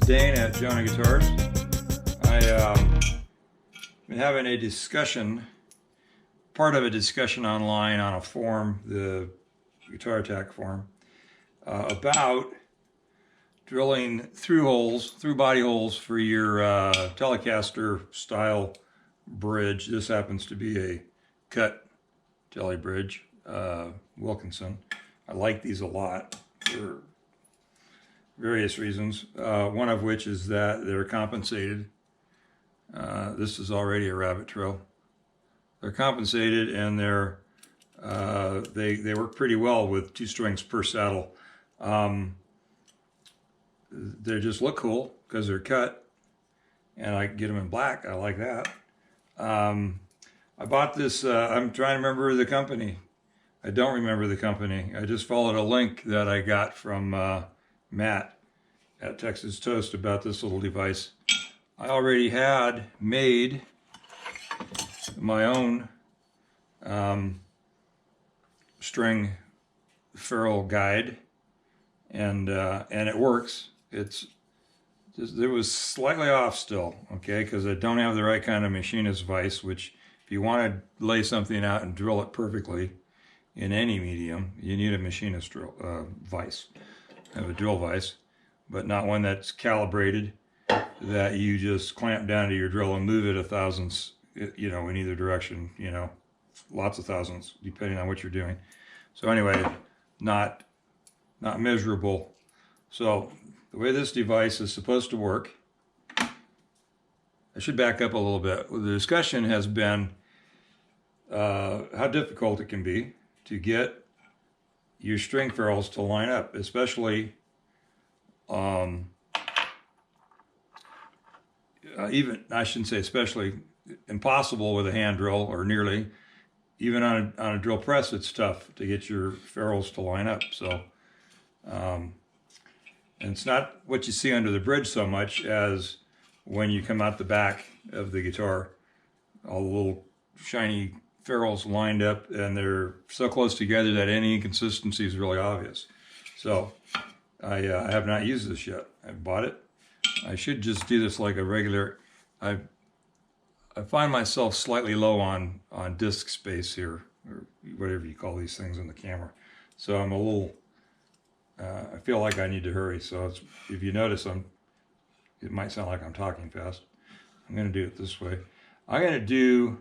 Dane at JONAH Guitars. I've been having a discussion, part of a discussion online on a forum, the Guitar Attack forum, about drilling through body holes for your Telecaster style bridge. This happens to be a cut jelly bridge, Wilkinson. I like these a lot for various reasons, one of which is that they're compensated. This is already a rabbit trail. They're compensated, and they work pretty well with 2 strings per saddle. They just look cool because they're cut, and I get them in black. I like that. I bought this. I'm trying to remember the company. I don't remember the company. I just followed a link that I got from Matt at Texas Toast about this little device. I already had made my own string ferrule guide, and it works. It was slightly off still, okay, because I don't have the right kind of machinist vise, which if you want to lay something out and drill it perfectly in any medium, you need a machinist vise. I have a drill vise, but not one that's calibrated, that you just clamp down to your drill and move it a thousandths, you know, in either direction, you know, lots of thousandths, depending on what you're doing. So anyway, not measurable. So the way this device is supposed to work, I should back up a little bit. The discussion has been how difficult it can be to get your string ferrules to line up, especially even, I shouldn't say especially, impossible with a hand drill, or nearly. Even on a drill press, it's tough to get your ferrules to line up. So, and it's not what you see under the bridge so much as when you come out the back of the guitar, all the little shiny ferrules lined up, and they're so close together that any inconsistency is really obvious. So I have not used this yet. I bought it. I should just do this like a regular. I find myself slightly low on disk space here, or whatever you call these things in the camera. So I'm a little, I feel like I need to hurry. So if you notice, it might sound like I'm talking fast. I'm going to do it this way. I'm going to do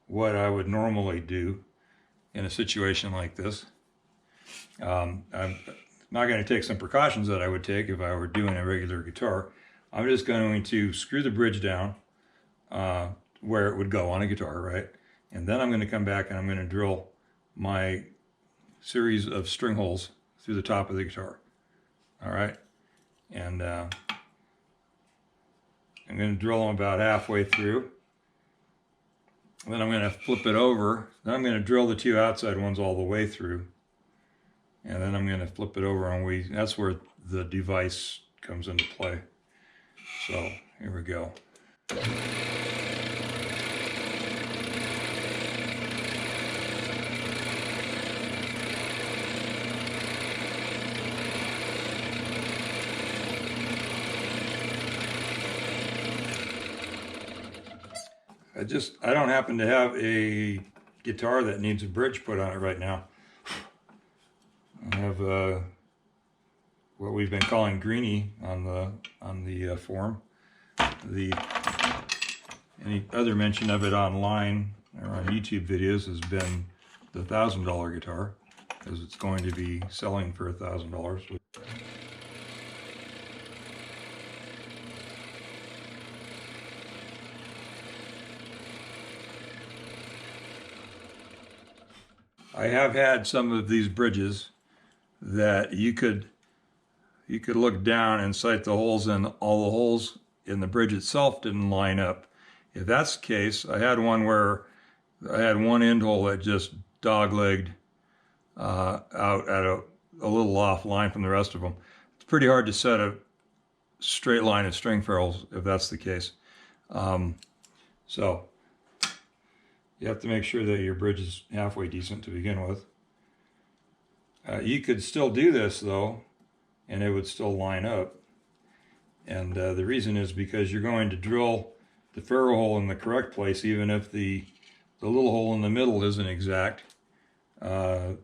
what I would normally do in a situation like this. I'm not going to take some precautions that I would take if I were doing a regular guitar. I'm just going to screw the bridge down where it would go on a guitar, right? And then I'm going to come back and I'm going to drill my series of string holes through the top of the guitar. All right? And I'm going to drill them about halfway through. Then I'm going to flip it over. Then I'm going to drill the 2 outside ones all the way through. And then I'm going to flip it over, and that's where the device comes into play. So here we go. I don't happen to have a guitar that needs a bridge put on it right now. I have what we've been calling greenie on the forum. Any other mention of it online or on YouTube videos has been the $1,000 guitar, because it's going to be selling for $1,000. I have had some of these bridges that you could look down and sight the holes, and all the holes in the bridge itself didn't line up. If that's the case, I had one where I had one end hole that just dog-legged out at a little off line from the rest of them. It's pretty hard to set a straight line of string ferrules if that's the case. So you have to make sure that your bridge is halfway decent to begin with. You could still do this though, and it would still line up. And the reason is because you're going to drill the ferrule hole in the correct place, even if the little hole in the middle isn't exact. The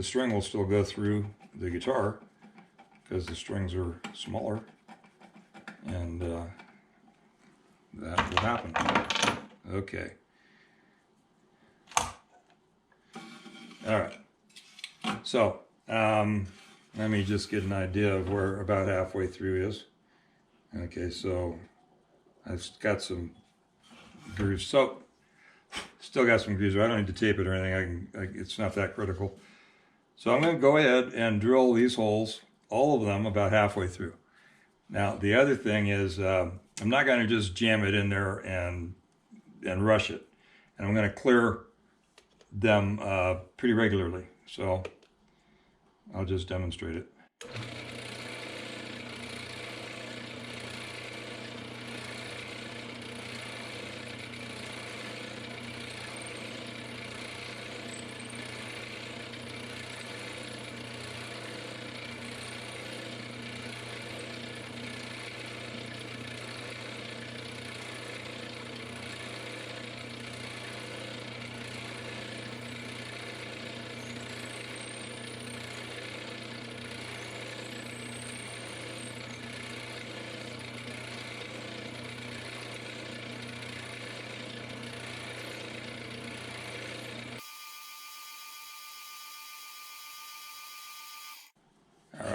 string will still go through the guitar because the strings are smaller, and that will happen. Okay. All right. So let me just get an idea of where about halfway through is. Okay, so I've got some grooves. So still got some grooves. I don't need to tape it or anything. It's not that critical. So I'm going to go ahead and drill these holes, all of them, about halfway through. Now the other thing is I'm not going to just jam it in there and rush it, and I'm going to clear them pretty regularly. So I'll just demonstrate it.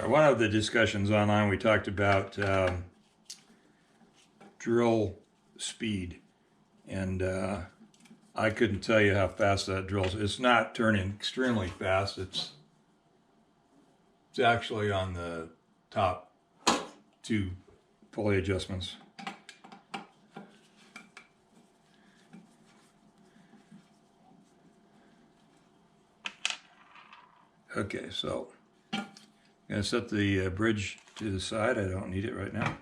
One of the discussions online, we talked about drill speed, and I couldn't tell you how fast that drills. It's not turning extremely fast. It's actually on the top two pulley adjustments. Okay, so I'm going to set the bridge to the side. I don't need it right now.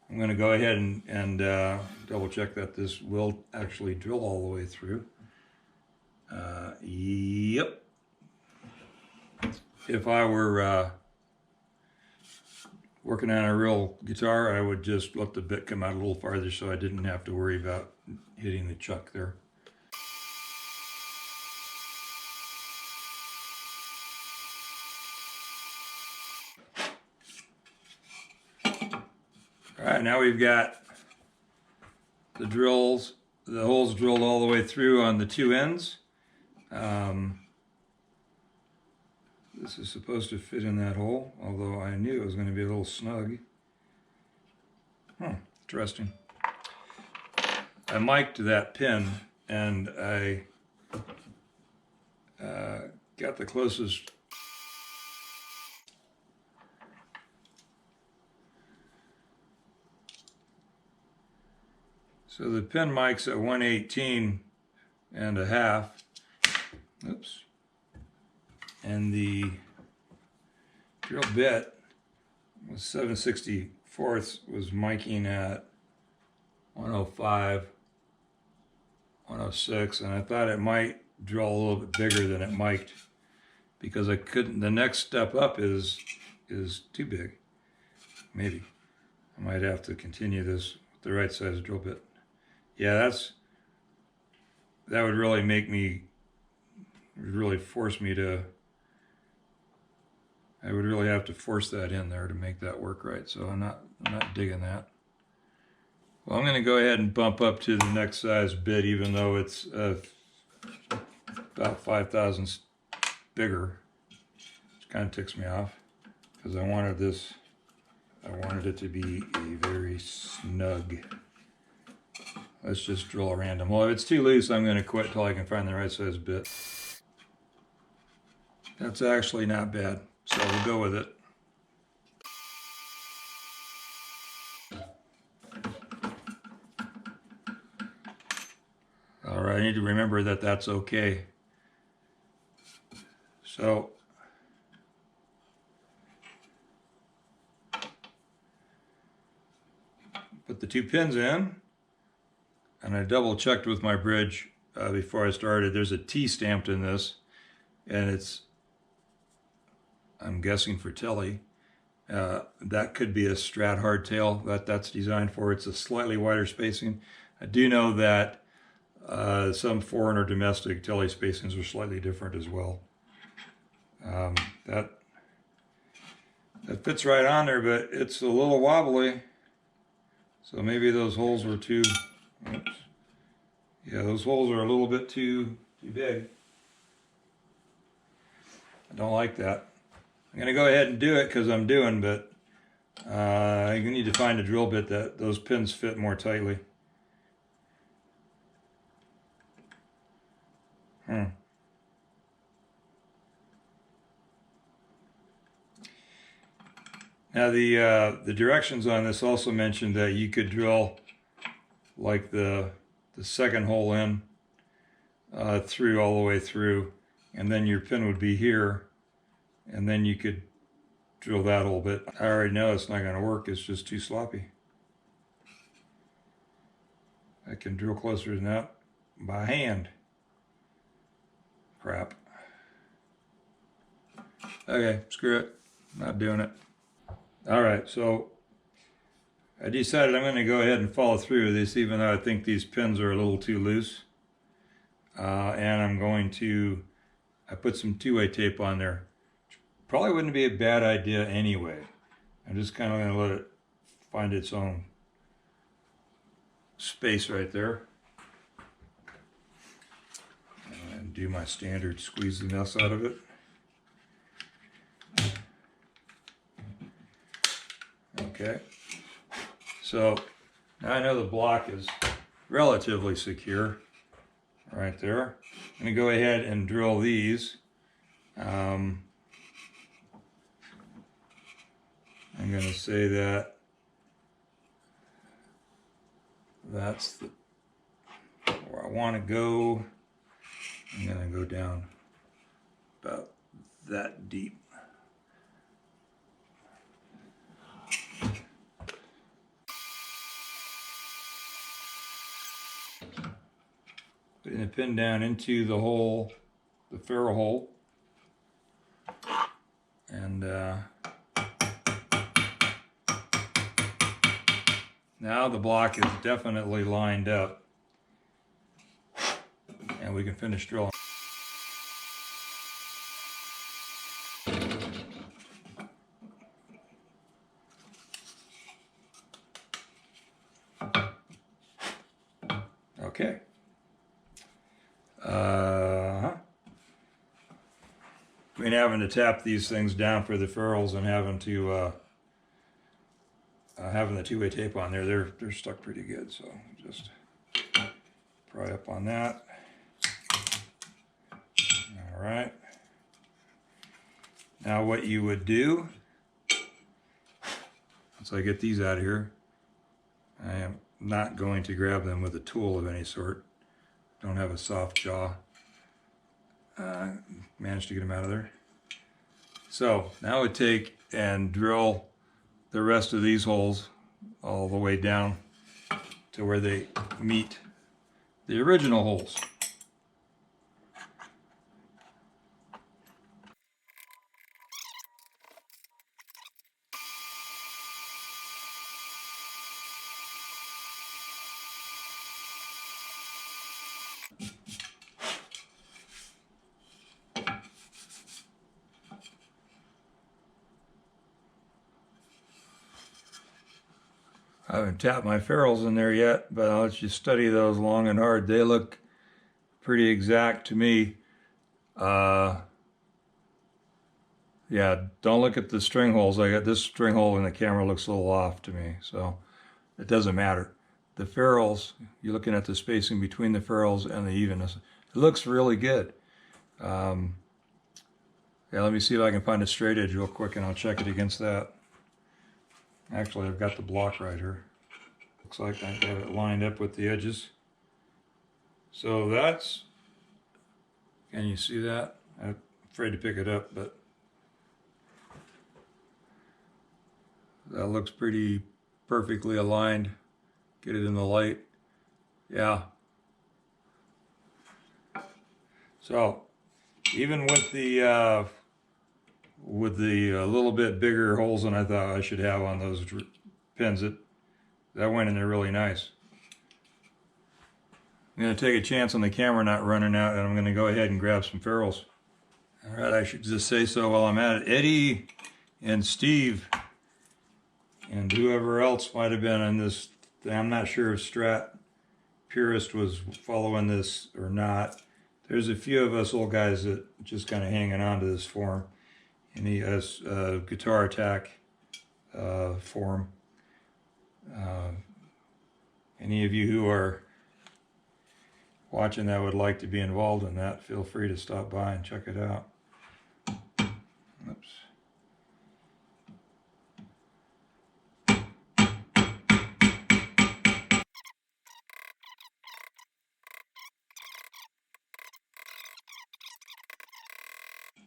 I'm going to go ahead and double check that this will actually drill all the way through. Yep. If I were working on a real guitar, I would just let the bit come out a little farther so I didn't have to worry about hitting the chuck there. All right, now we've got the holes drilled all the way through on the two ends. This is supposed to fit in that hole, although I knew it was going to be a little snug. Interesting. I mic'd that pin, and I got the closest. So the pin mic's at 118.5. Oops. And the drill bit was 7/64 was miking at 105, 106, and I thought it might drill a little bit bigger than it mic'd because I couldn't. The next step up is too big. Maybe I might have to continue this with the right size drill bit. Yeah, that would really force me to. I would really have to force that in there to make that work right. So I'm not digging that. Well, I'm going to go ahead and bump up to the next size bit, even though it's about 5 thousandths bigger, which kind of ticks me off because I wanted it to be a very snug. Let's just drill a random. Well, if it's too loose, I'm going to quit till I can find the right size bit. That's actually not bad, so we'll go with it. All right, I need to remember that that's okay. So put the two pins in. And I double checked with my bridge before I started. There's a T stamped in this, and I'm guessing for Telly. That could be a Strat hardtail that's designed for. It's a slightly wider spacing. I do know that some foreign or domestic tele spacings are slightly different as well. That fits right on there, but it's a little wobbly. So maybe those holes were too, oops. Yeah, those holes are a little bit too big. I don't like that. I'm gonna go ahead and do it because I'm doing, but you need to find a drill bit that those pins fit more tightly. Now the directions on this also mentioned that you could drill like the second hole in through all the way through, and then your pin would be here, and then you could drill that a little bit. I already know it's not going to work. It's just too sloppy. I can drill closer than that by hand. Crap. Okay, screw it. Not doing it. All right, so I decided I'm going to go ahead and follow through with this, even though I think these pins are a little too loose. And I'm going to, I put some two-way tape on there. Probably wouldn't be a bad idea anyway. I'm just kind of going to let it find its own space right there. And do my standard squeeze the mess out of it. Okay, so now I know the block is relatively secure right there. I'm going to go ahead and drill these. I'm going to say that that's where I want to go. I'm going to go down about that deep. Putting the pin down into the hole, the ferrule hole, and now the block is definitely lined up, and we can finish drilling. Okay. I mean, having to tap these things down for the ferrules and having to having the two-way tape on there, they're stuck pretty good. So just pry up on that. All right. Now what you would do, once I get these out of here, I am not going to grab them with a tool of any sort. Don't have a soft jaw. Managed to get them out of there. So now I would take and drill the rest of these holes all the way down to where they meet the original holes. I haven't tapped my ferrules in there yet, but I'll let you study those long and hard. They look pretty exact to me. Yeah, don't look at the string holes. I got this string hole in the camera looks a little off to me, so it doesn't matter. The ferrules, you're looking at the spacing between the ferrules and the evenness. It looks really good. Yeah, let me see if I can find a straight edge real quick and I'll check it against that. Actually, I've got the block right here. Looks like I got it lined up with the edges. So that's, can you see that? I'm afraid to pick it up, but that looks pretty perfectly aligned. Get it in the light. Yeah. So even with the with the little bit bigger holes than I thought I should have on those pins. That went in there really nice. I'm going to take a chance on the camera not running out, and I'm going to go ahead and grab some ferrules. All right, I should just say so while I'm at it. Eddie and Steve and whoever else might have been on this, I'm not sure if Strat Purist was following this or not. There's a few of us old guys that just kind of hanging on to this forum. And he has Guitar Attack forum. Any of you who are watching that would like to be involved in that, feel free to stop by and check it out. Oops.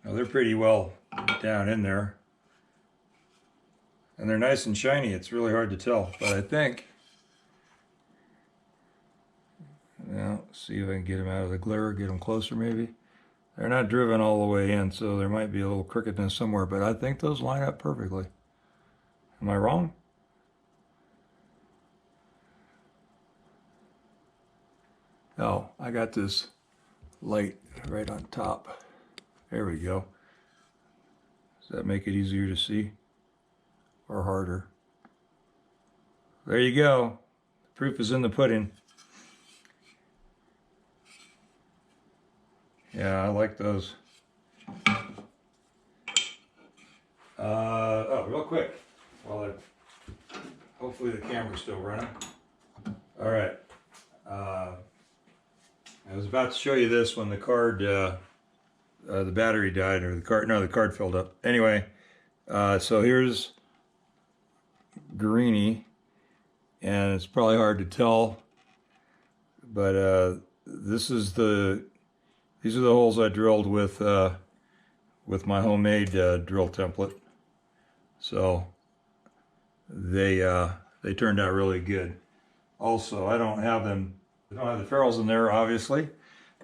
Well, they're pretty well down in there. And they're nice and shiny. It's really hard to tell, but I think, well, see if I can get them out of the glare, get them closer maybe. They're not driven all the way in, so there might be a little crookedness somewhere, but I think those line up perfectly. Am I wrong? Oh, I got this light right on top. There we go. Does that make it easier to see or harder? There you go. The proof is in the pudding. Yeah, I like those. Oh, real quick. Hopefully the camera's still running. All right. I was about to show you this when the card, the battery died, or the card filled up. Anyway, so here's Greenie, and it's probably hard to tell, but these are the holes I drilled with my homemade drill template. So they turned out really good. Also, I don't have the ferrules in there, obviously,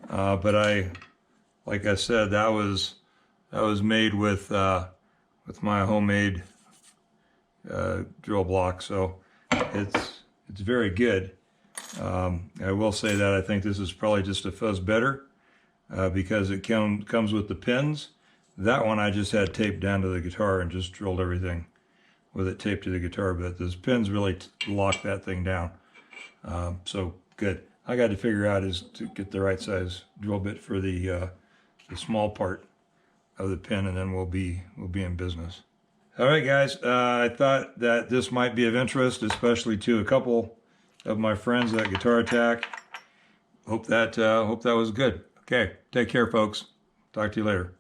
but like I said, that was made with my homemade drill block, so it's very good. I will say that I think this is probably just a fuzz better because it comes with the pins. That one I just had taped down to the guitar and just drilled everything with it taped to the guitar, but those pins really lock that thing down. So good. I got to figure out is to get the right size drill bit for the small part of the pin, and then we'll be in business. All right, guys. I thought that this might be of interest, especially to a couple of my friends at Guitar Attack. Hope that was good. Okay, take care, folks. Talk to you later.